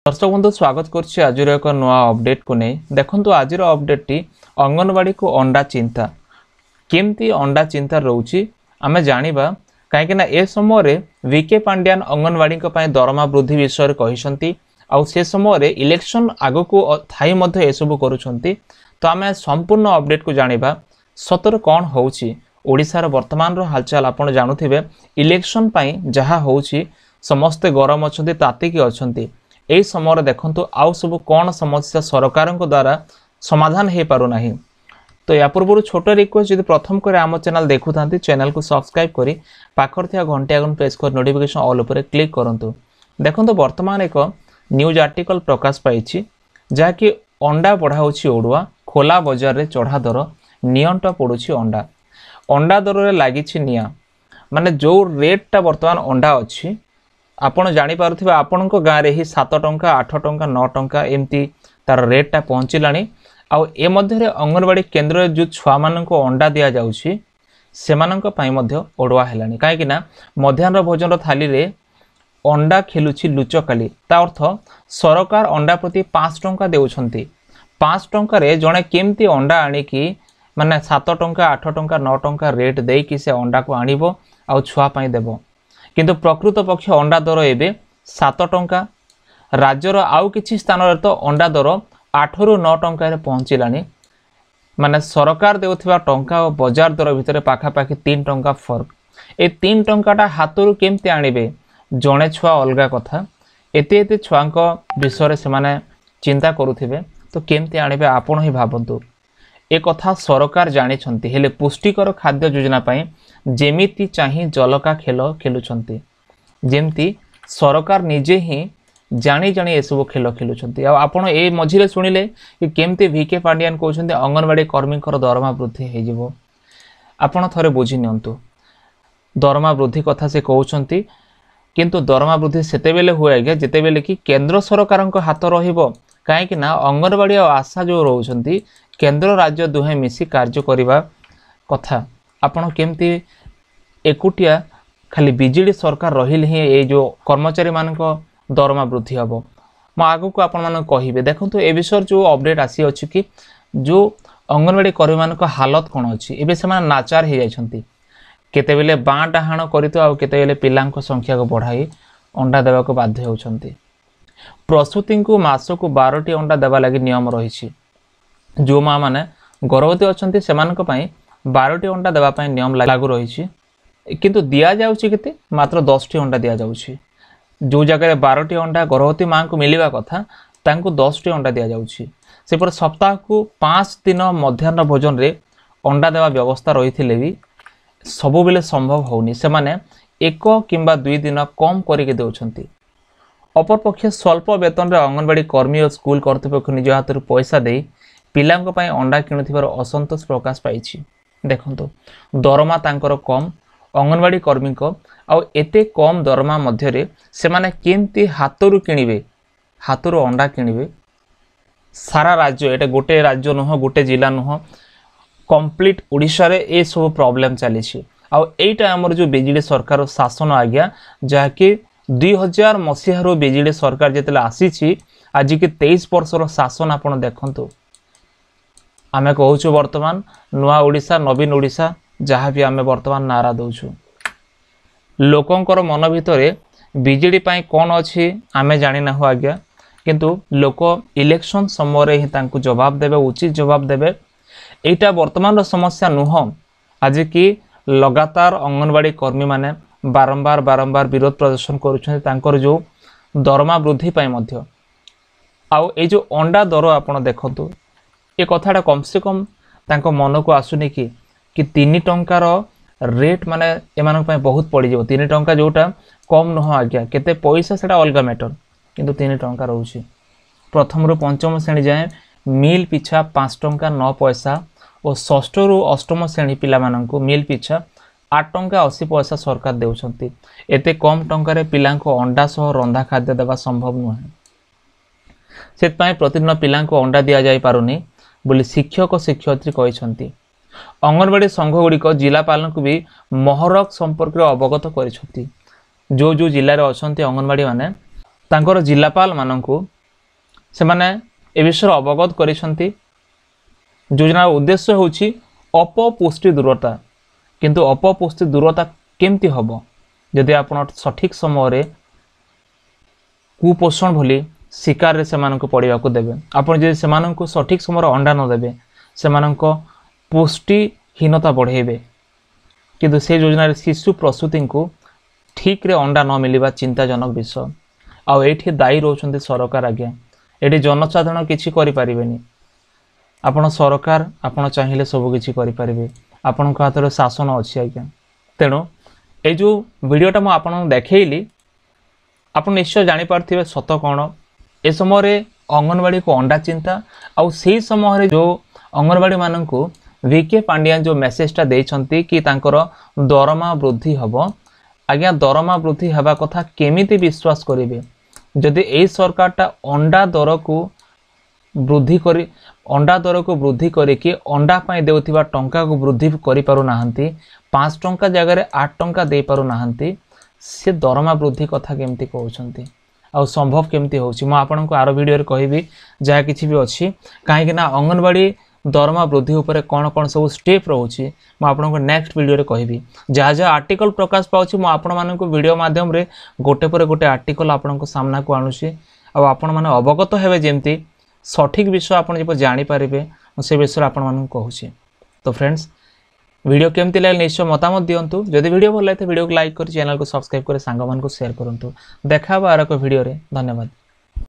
दर्शक बंधु स्वागत करुच्ची आज एक नुआ अपडेट को नहीं देखो आज अपडेट टी अंगनवाड़ी को अंडा चिंता केमती अंडा चिंता रोचे आम जाना कहीं ए समय वीके पांड्यान अंगनवाड़ी दरमा वृद्धि विषय कहते आउ से समय इलेक्शन आग को थाई एसबू करुँच तो आम संपूर्ण अपडेट को जाना सतर कौन होउची ओडिशार वर्तमान हालचाल आपड़ जानूे इलेक्शन जहाँ होउची समस्ते गरम अच्छा तातिकी अच्छा यही समय देखु आउ सब कौन समस्या सरकार द्वारा समाधान हो पारना। तो या पूर्व छोट रिक्वेस्ट जब प्रथम कर आम चैनल देखु था चैनल को सब्सक्राइब करी पाखर थी घंटे आगन प्रेस कर नोटिफिकेशन ऑल उपर क्लिक करूँ। देखो वर्तमान एक न्यूज आर्टिकल प्रकाश पाई जहाँकि अंडा बढ़ाऊँच ओडुआ खोला बजार रे चढ़ा दर नियंट पड़ुछि अंडा अंडा दर रे लागिछि निया माने जो रेटटा वर्तमान अंडा अच्छी आपण जानी पारुथिबा आपणको गाँ रे ही 7 टंका 8 टंका 9 टंका एमती तार रेटटा पहुँचलानी आउ ए मध्य अंगनवाड़ी केन्द्र जो छुआ माननको अंडा दिया जाउछि सेमानंक पई मध्य ओडवा हेलानी काहेकि ना मध्याह्न भोजन थाली रे अंडा खेलुछि लुचकाली ता अर्थ सरकार अंडा प्रति 5 टंका देउछंती 5 टंका रे जणे केमती अंडा आनिकी माने 7 टंका 8 टंका 9 टंका रेट देकी से अंडा को आनिबो आउ छुआ पई देबो किंतु प्रकृत पक्ष अंडा दर एबे 7 टंका राज्यर आउ किछि स्थान रे तो अंडा दर 8 रु 9 टंका रे पहुँचलानी माने सरकार देउथिबा टंका और बाजार दर भितर पाखापाखि 3 टंका फर्क ए 3 टंकाटा हाथरू केमती आनिबे जणे छुआ अलगा कथा एते एते छुआंक विषय से माने चिंता करुथिबे तो केमती आनिबे आपण ही भाबंतु ए कथा सरकार जानिछंती हेले पुष्टिकर खाद्य योजना पाई जेमिति चाही जलका खेल खेलुछंती जेमती सरकार निजे ही जानी जानी ए सब खेल खेलुछंती आ आपण ए मझिरे सुनिले कि केमती वीके पांड्यान कहउछंती अंगनवाड़ी कर्मी दरमा वृद्धि हे जिवो आपण थरे बुझि नियंतु दरमा वृद्धि कथा से कहउछंती किंतु दरमा वृद्धि सेते बेले हुए आज्ञा जेते बेले कि केंद्र सरकारक हाथ रहिबो काहेकि ना अंगनवाड़ी और आशा जो रोचंती केंद्र राज्य दुहे मिसी कार्य करिबा कथा आपण केमती एकुटिया खाली बिजेडी सरकार रहिले ही ए जो कर्मचारी मानक दरमा वृद्धि हम मो आगु को आपण मानक कहिबे देखंतु ए विषय जो अपडेट आसी अछि कि जो अंगनवाड़ी कर्मी मानक हालत कोन अछि एबे समान नाचार हे जाइछंती केते बेले बाँ डाहाण करितो आ केते बेले पिलांक संख्या को बढ़ाई अंडा देबा को बाध्य होउछंती प्रसूति को मास को 12टी अंडा देबा लागि नियम रहिछि जो माँ माने गर्भवती अछंती सेमानक पई 12टी अंडा देबा पई नियम लागू रहिछि किंतु दिया जाउछि केते मात्र 10टी अंडा दिया जाउछि जो जगह 12टी अंडा गर्भवती माँ को मिलवा कथा तांको 10टी अंडा दिया जाउछि से पर सप्ताह को 5 दिन मध्याह्न भोजन रे अंडा देवा व्यवस्था रहिथिले भी सबु बेले संभव होनी से माने 1 किंबा 2 दिन कम करके देउछंती अपर पक्षे स्वल्प वेतन रे अंगनवाड़ी कर्मी और स्कूल कर्तृपक्ष निज हाथ पैसा दे पिलांक पई अंडा किणुथिबार असंतोष प्रकाश पाइछि देखंतु दरमा तांकर कम अंगनवाड़ी कर्मी को आउ एते कम दरमा मध्य रे से माने केमती हाथरू किणिबे हाथरू अंडा किणिबे सारा राज्य एटा गोटे राज्य नुह गोटे जिला नुह कंप्लीट ओडिशा रे ए सब प्रॉब्लम चली आउ एटा हमर जो बिजेडी सरकार शासन आज्ञा जहाँकि 2000 मसीहारू बिजेडी सरकार जेतले आसी आज की 23 वर्षर शासन आपण देखंतु आमे कहूछु वर्तमान नुआ ओडिशा नवीन ओडिशा जहाँ भी आमे वर्तमान नारा दउछु लोकंकर मन भितरे बिजेडी पाई कौन अच्छी आमे जानी ना हो आज्ञा किंतु लोक इलेक्शन समय ही तांको जवाब देबे उचित जवाब देबे एटा वर्तमान समस्या नुह आज की लगातार अंगनवाड़ी कर्मी माने बारंबार बारंबार विरोध प्रदर्शन करुछन तांकर जो दरमा वृद्धि पाई मध्य आउ ए जो अंडा दर आपण देखंतु ए कथाटा कम से कम तांको मन को आसुनी कि 3 टंकार रेट माने एमानक पई बहुत पड़ी जाव 3 टंका जोटा कम नुह आज्ञा केते पैसा सेटा अलगा मैटर किंतु 3 टंका रहउछि प्रथम रु पंचम श्रेणी जाए मिल पिछा 5 टंका 9 पैसा और षष्ठ रु अष्टम श्रेणी पिला माननको मिल पिछा 8 टंका 80 पैसा सरकार देउछंती एते कम टंका रे पिलांको अंडा सह रंधा खाद्य देबा संभव नुहे सेत पई प्रतिदिन पिलांको अंडा दिया जाय पारुनी बोली शिक्षक शिक्षयित्री कहिसंती अंगनवाड़ी संघ गुड़िक जिलापाल को भी महरक संपर्क अवगत कर जो जो जिले में अच्छा अंगनवाड़ी माने तांकर जिलापाल मानू ସେମାନେ ए विषय अवगत करिसंती। योजनार उद्देश्य होछि अपपुष्टि दूरता, किंतु अपपुष्टि दूरता केमती हबो जदि आपण सठिक समय रे कुपोषण भली शिकार रे सेमानंको पड़िया को देबे। आपण जे सेमानंको सठिक समय रे अंडा न देबे सेमानंको पुष्टिहीनता बढ़ेबे। किंतु से योजना रे शिशु प्रसूति को ठीक रे अंडा न मिलवा चिंताजनक विषय। आउ एठी दायी रोचंती सरकार। आज्ञा एठी जनसाधारण किछि करि परिबेनी। आपण सरकार आपण चाहिए सब किछि करि परिबे। आपण हाथ में शासन अच्छी। आज्ञा तेणु ये जो वीडियोटा मु आपन देखैली आप निश्चय जानी पार्थिबे सत कौन। ए समय रे अंगनवाड़ी को अंडा चिंता आउ से समय रे जो अंगनवाड़ी माननकु वीके पांड्यान जो मेसेजटा देइछंती कि तांकर दरमा वृद्धि हबो। आज्ञा दरमा वृद्धि हवा कथा केमिति विश्वास करिवे जदि ए सरकारटा अंडा दर को वृद्धि करी अंडा दर को वृद्धि करके अंडा पाई देउथिबा टंका को वृद्धि करि पारु नाहंती। 5 टंका जगह 8 टंका दे पारु नाहंती। से दरमा वृद्धि कथा केमती कहउछंती आ संभव केमती होछि। म आपनको आरो वीडियो रे कहबी जहा किछि भी अछि काहे ना अंगनवाड़ी दरमा वृद्धि उपरे कौन कौन सब स्टेप रोचे मु आपनको नेक्स्ट वीडियो रे कहबी। जहाँ जहाँ आर्टिकल प्रकाश पाउछि मु आपण माननको वीडियो माध्यम रे गोटे पर गोटे आर्टिकल आपनको सामना को आणुछि आ आपण माने अवगत हेबे जेमती सठिक विषय आपण जे जानि पारिबे से विषय आपण माननको कहूछि। तो फ्रेंड्स वीडियो केमती लागल निश्चय मतामत दियंतु। जदि वीडियो भल लागे वीडियो को लाइक कर चैनल को सब्सक्राइब कर सांग मान को शेयर करंतु। देखा आर एक वीडियो रे। धन्यवाद।